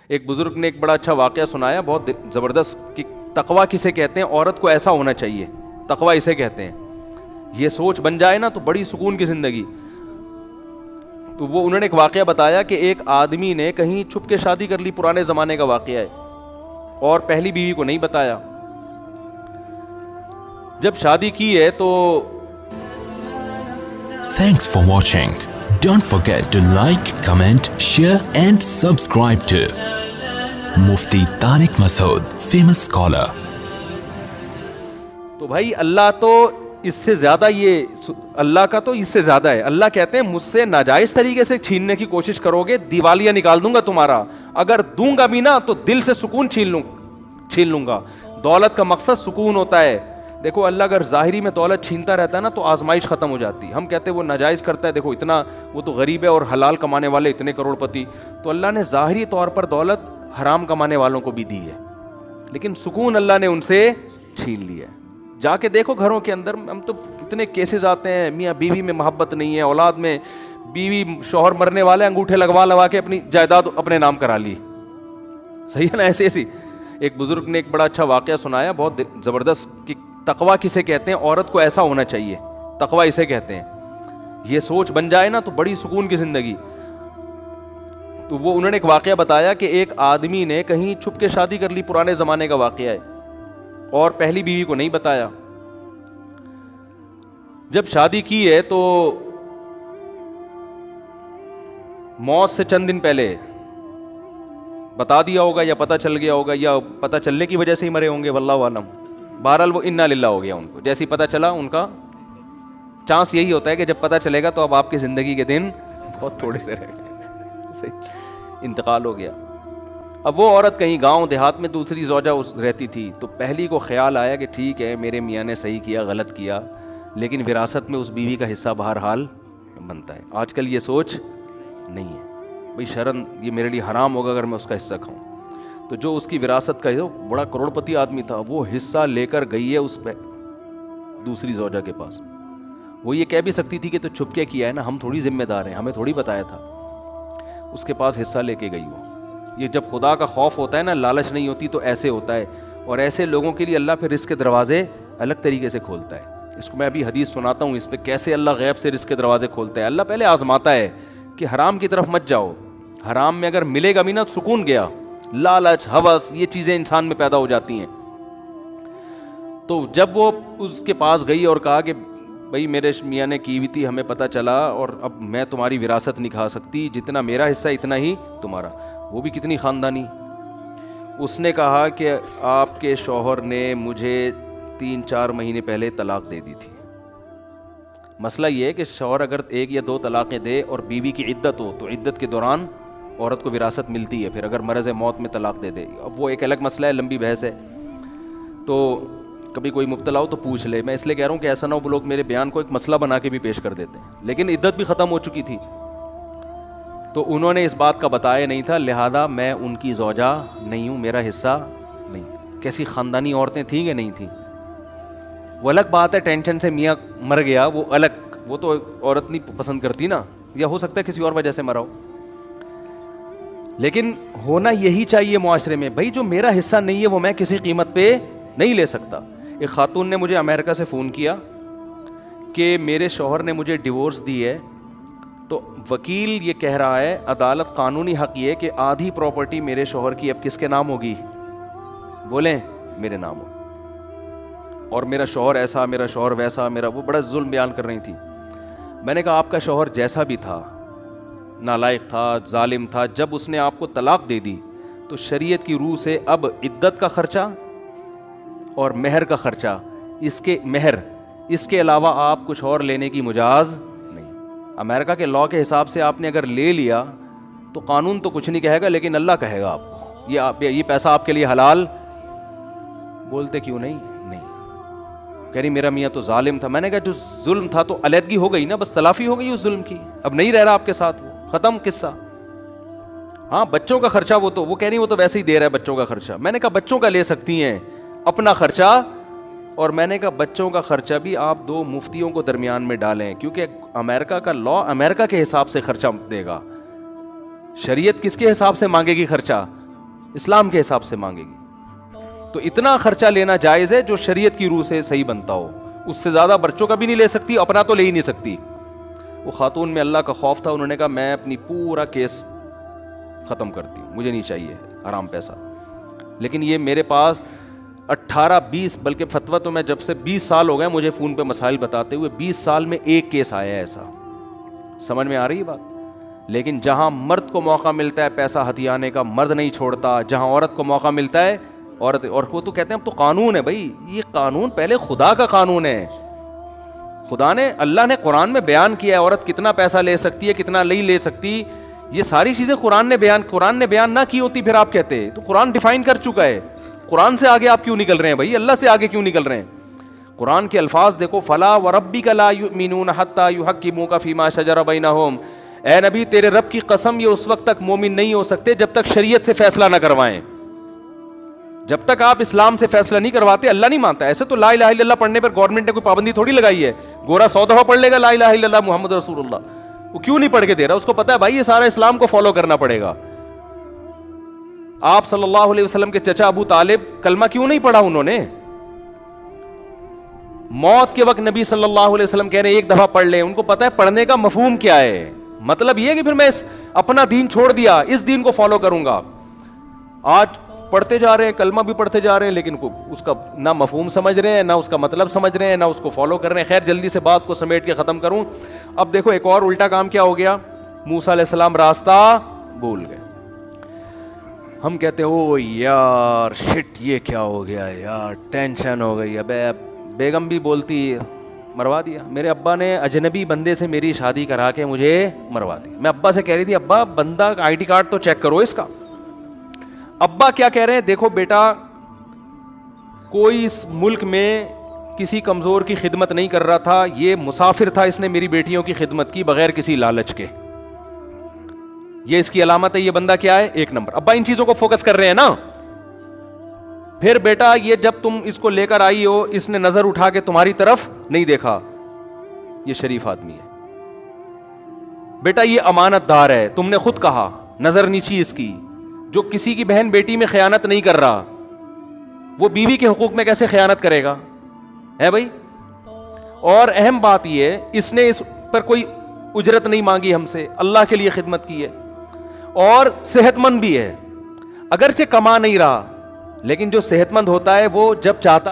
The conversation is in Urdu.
ایک بزرگ نے ایک بڑا اچھا واقعہ سنایا، بہت زبردست، کہ تقویٰ کسے کہتے ہیں، عورت کو ایسا ہونا چاہیے، تقویٰ اسے کہتے ہیں، یہ سوچ بن جائے نا تو بڑی سکون کی زندگی۔ تو وہ انہوں نے ایک واقعہ بتایا کہ ایک آدمی نے کہیں چھپ کے شادی کر لی، پرانے زمانے کا واقعہ ہے، اور پہلی بیوی کو نہیں بتایا۔ جب شادی کی ہے تو Thanks for watching. Don't forget to like, comment, share and subscribe to Mufti Tariq Masood, famous scholar. تو بھائی اللہ تو اس سے زیادہ، یہ اللہ کا تو اس سے زیادہ ہے۔ اللہ کہتے ہیں مجھ سے ناجائز طریقے سے چھیننے کی کوشش کرو گے، دیوالیہ نکال دوں گا تمہارا، اگر دوں گا بھی نا تو دل سے سکون چھین لوں گا۔ دولت کا مقصد سکون ہوتا ہے۔ دیکھو اللہ اگر ظاہری میں دولت چھینتا رہتا ہے نا تو آزمائش ختم ہو جاتی۔ ہم کہتے ہیں وہ ناجائز کرتا ہے، دیکھو اتنا، وہ تو غریب ہے اور حلال کمانے والے اتنے کروڑ پتی، تو اللہ نے ظاہری طور پر دولت حرام کمانے والوں کو بھی دی ہے، لیکن سکون اللہ نے ان سے چھین لیا ہے۔ جا کے دیکھو گھروں کے اندر، ہم تو کتنے کیسز آتے ہیں، میاں بیوی میں محبت نہیں ہے، اولاد میں، بیوی شوہر مرنے والے انگوٹھے لگوا کے اپنی جائیداد اپنے نام کرا لی، صحیح ہے نا؟ ایسی ایک بزرگ نے ایک بڑا اچھا واقعہ سنایا، بہت زبردست، کہ تقویٰ کسے کہتے ہیں، عورت کو ایسا ہونا چاہیے، تقویٰ اسے کہتے ہیں، یہ سوچ بن جائے نا تو بڑی سکون کی زندگی۔ تو وہ انہوں نے ایک واقعہ بتایا کہ ایک آدمی نے کہیں چھپ کے شادی کر لی، پرانے زمانے کا واقعہ ہے، اور پہلی بیوی کو نہیں بتایا۔ جب شادی کی ہے تو موت سے چند دن پہلے بتا دیا ہوگا، یا پتہ چل گیا ہوگا، یا پتہ چلنے کی وجہ سے ہی مرے ہوں گے، واللہ عالم۔ بہرحال وہ انا للہ ہو گیا ان کو، جیسے ہی پتہ چلا، ان کا چانس یہی ہوتا ہے کہ جب پتہ چلے گا تو اب آپ کی زندگی کے دن بہت تھوڑے سے رہ گئے، صحیح، انتقال ہو گیا۔ اب وہ عورت کہیں گاؤں دیہات میں دوسری زوجہ رہتی تھی، تو پہلی کو خیال آیا کہ ٹھیک ہے میرے میاں نے صحیح کیا، غلط کیا، لیکن وراثت میں اس بیوی کا حصہ بہرحال بنتا ہے۔ آج کل یہ سوچ نہیں ہے، بھئی شرم، یہ میرے لیے حرام ہوگا اگر میں اس کا حصہ کھاؤں۔ تو جو اس کی وراثت کا بڑا کروڑ پتی آدمی تھا، وہ حصہ لے کر گئی ہے اس پہ دوسری زوجہ کے پاس۔ وہ یہ کہہ بھی سکتی تھی کہ تو چھپ کے کیا ہے نا، ہم تھوڑی ذمہ دار ہیں، ہمیں تھوڑی بتایا تھا۔ اس کے پاس حصہ لے کے گئی وہ۔ یہ جب خدا کا خوف ہوتا ہے نا، لالچ نہیں ہوتی، تو ایسے ہوتا ہے، اور ایسے لوگوں کے لیے اللہ پھر رزق کے دروازے الگ طریقے سے کھولتا ہے۔ اس کو میں ابھی حدیث سناتا ہوں اس پہ، کیسے اللہ غیب سے رزق کے دروازے کھولتا ہے۔ اللہ پہلے آزماتا ہے کہ حرام کی طرف مت جاؤ، حرام میں اگر ملے گا بھی نا سکون گیا، لالچ، ہوس، یہ چیزیں انسان میں پیدا ہو جاتی ہیں۔ تو جب وہ اس کے پاس گئی اور کہا کہ بھئی میرے میاں نے کی ہوئی تھی، ہمیں پتہ چلا، اور اب میں تمہاری وراثت نہیں کھا سکتی، جتنا میرا حصہ اتنا ہی تمہارا۔ وہ بھی کتنی خاندانی۔ اس نے کہا کہ آپ کے شوہر نے مجھے 3-4 مہینے پہلے طلاق دے دی تھی۔ مسئلہ یہ ہے کہ شوہر اگر 1 یا 2 طلاقیں دے اور بیوی کی عدت ہو تو عدت کے دوران عورت کو وراثت ملتی ہے، پھر اگر مرض موت میں طلاق دے دے، اب وہ ایک الگ مسئلہ ہے، لمبی بحث ہے، تو کبھی کوئی مبتلا ہو تو پوچھ لے۔ میں اس لیے کہہ رہا ہوں کہ ایسا نہ ہو وہ لوگ میرے بیان کو ایک مسئلہ بنا کے بھی پیش کر دیتے ہیں، لیکن عدت بھی ختم ہو چکی تھی، تو انہوں نے اس بات کا بتایا نہیں تھا، لہذا میں ان کی زوجہ نہیں ہوں، میرا حصہ نہیں۔ کیسی خاندانی عورتیں تھیں کہ نہیں تھیں؟ وہ الگ بات ہے، ٹینشن سے میاں مر گیا، وہ الگ، وہ تو عورت نہیں پسند کرتی نا، یا ہو سکتا ہے کسی اور وجہ سے مرا ہو، لیکن ہونا یہی چاہیے معاشرے میں، بھائی جو میرا حصہ نہیں ہے وہ میں کسی قیمت پہ نہیں لے سکتا۔ ایک خاتون نے مجھے امریکہ سے فون کیا کہ میرے شوہر نے مجھے ڈیورس دی ہے، تو وکیل یہ کہہ رہا ہے، عدالت قانونی حق یہ ہے کہ آدھی پراپرٹی میرے شوہر کی اب کس کے نام ہوگی؟ بولیں میرے نام ہو، اور میرا شوہر ایسا، میرا شوہر ویسا، میرا وہ بڑا ظلم بیان کر رہی تھی۔ میں نے کہا آپ کا شوہر جیسا بھی تھا، نالائق تھا، ظالم تھا، جب اس نے آپ کو طلاق دے دی تو شریعت کی روح سے اب عدت کا خرچہ اور مہر کا خرچہ، اس کے علاوہ آپ کچھ اور لینے کی مجاز نہیں۔ امریکہ کے لاء کے حساب سے آپ نے اگر لے لیا تو قانون تو کچھ نہیں کہے گا، لیکن اللہ کہے گا آپ کو یہ پیسہ آپ کے لیے حلال۔ بولتے کیوں نہیں؟ کہہ رہی میرا میاں تو ظالم تھا۔ میں نے کہا جو ظلم تھا تو علیحدگی ہو گئی نا، بس تلافی ہو گئی اس ظلم کی، اب نہیں رہ رہا آپ کے ساتھ، وہ ختم قصہ۔ ہاں بچوں کا خرچہ وہ کہہ رہی وہ تو ویسے ہی دے رہا ہے بچوں کا خرچہ۔ میں نے کہا بچوں کا لے سکتی ہیں اپنا خرچہ، اور میں نے کہا بچوں کا خرچہ بھی آپ 2 مفتیوں کو درمیان میں ڈالیں، کیونکہ امریکہ کا لاء امریکہ کے حساب سے خرچہ دے گا، شریعت کس کے حساب سے مانگے گی خرچہ؟ اسلام کے حساب سے مانگے گی. تو اتنا خرچہ لینا جائز ہے جو شریعت کی روح سے صحیح بنتا ہو. اس سے زیادہ بچوں کا بھی نہیں لے سکتی, اپنا تو لے ہی نہیں سکتی. وہ خاتون میں اللہ کا خوف تھا, انہوں نے کہا میں اپنی پورا کیس ختم کرتی ہوں, مجھے نہیں چاہیے حرام پیسہ. لیکن یہ میرے پاس 18-20 بلکہ فتویٰ تو میں جب سے 20 سال ہو گئے مجھے فون پہ مسائل بتاتے ہوئے, 20 سال میں ایک کیس آیا ہے ایسا. سمجھ میں آ رہی ہے بات؟ لیکن جہاں مرد کو موقع ملتا ہے پیسہ ہتھیانے کا, مرد نہیں چھوڑتا. جہاں عورت کو موقع ملتا ہے عورت, اور وہ تو کہتے ہیں اب تو قانون ہے بھائی. یہ قانون پہلے خدا کا قانون ہے. خدا نے, اللہ نے قرآن میں بیان کیا ہے عورت کتنا پیسہ لے سکتی ہے, کتنا نہیں لے سکتی. یہ ساری چیزیں قرآن نے بیان نہ کی ہوتی پھر آپ کہتے. تو قرآن ڈیفائن کر چکا ہے. قرآن سے آگے آپ کیوں نکل رہے ہیں بھائی؟ اللہ سے آگے کیوں نکل رہے ہیں؟ قرآن کے الفاظ دیکھو, فلا وربک لا یؤمنون حتی یحکموک فیما شجر بینہم. اے نبی تیرے رب کی قسم یہ اس وقت تک مومن نہیں ہو سکتے جب تک شریعت سے فیصلہ نہ کروائیں. جب تک آپ اسلام سے فیصلہ نہیں کرواتے اللہ نہیں مانتا. ایسے تو لا الہ الا اللہ پڑھنے پر گورنمنٹ نے کوئی پابندی تھوڑی لگائی ہے. گورا 100 دفعہ پڑھ لے گا لا الہ الا اللہ محمد رسول اللہ, وہ کیوں نہیں پڑھ کے دے رہا؟ اس کو پتا ہے بھائی یہ سارا اسلام کو فالو کرنا پڑے گا. آپ صلی اللہ علیہ وسلم کے چچا ابو طالب کلمہ کیوں نہیں پڑھا انہوں نے؟ موت کے وقت نبی صلی اللہ علیہ وسلم کہہ رہے ہیں ایک دفعہ پڑھ لیں. ان کو پتا ہے پڑھنے کا مفہوم کیا ہے. مطلب یہ کہ پھر میں اپنا دین چھوڑ دیا, اس دین کو فالو کروں گا. آج پڑھتے جا رہے ہیں, کلمہ بھی پڑھتے جا رہے ہیں, لیکن اس کا نہ مفہوم سمجھ رہے ہیں, نہ اس کا مطلب سمجھ رہے ہیں, نہ اس کو فالو کر رہے ہیں. خیر جلدی سے بات کو سمیٹ کے ختم کروں. اب دیکھو ایک اور الٹا کام کیا ہو گیا. موسیٰ علیہ السلام راستہ بھول گئے. ہم کہتے ہیں او یار شٹ یہ کیا ہو گیا یار, ٹینشن ہو گئی. ابے بیگم بھی بولتی مروا دیا. میرے ابا نے اجنبی بندے سے میری شادی کرا کے مجھے مروا دی. میں ابا سے کہہ رہی تھی ابا بندہ آئی ڈی کارڈ تو چیک کرو اس کا. ابا کیا کہہ رہے ہیں, دیکھو بیٹا کوئی اس ملک میں کسی کمزور کی خدمت نہیں کر رہا تھا, یہ مسافر تھا, اس نے میری بیٹیوں کی خدمت کی بغیر کسی لالچ کے. یہ اس کی علامت ہے. یہ بندہ کیا ہے؟ ایک نمبر. ابا ان چیزوں کو فوکس کر رہے ہیں نا. پھر بیٹا یہ جب تم اس کو لے کر آئی ہو اس نے نظر اٹھا کے تمہاری طرف نہیں دیکھا, یہ شریف آدمی ہے. بیٹا یہ امانت دار ہے, تم نے خود کہا نظر نیچی اس کی. جو کسی کی بہن بیٹی میں خیانت نہیں کر رہا وہ بیوی کے حقوق میں کیسے خیانت کرے گا ہے بھائی؟ اور اہم بات یہ اس نے اس پر کوئی اجرت نہیں مانگی ہم سے, اللہ کے لیے خدمت کی ہے. اور صحت مند بھی ہے, اگرچہ کما نہیں رہا لیکن جو صحت مند ہوتا ہے وہ جب چاہتا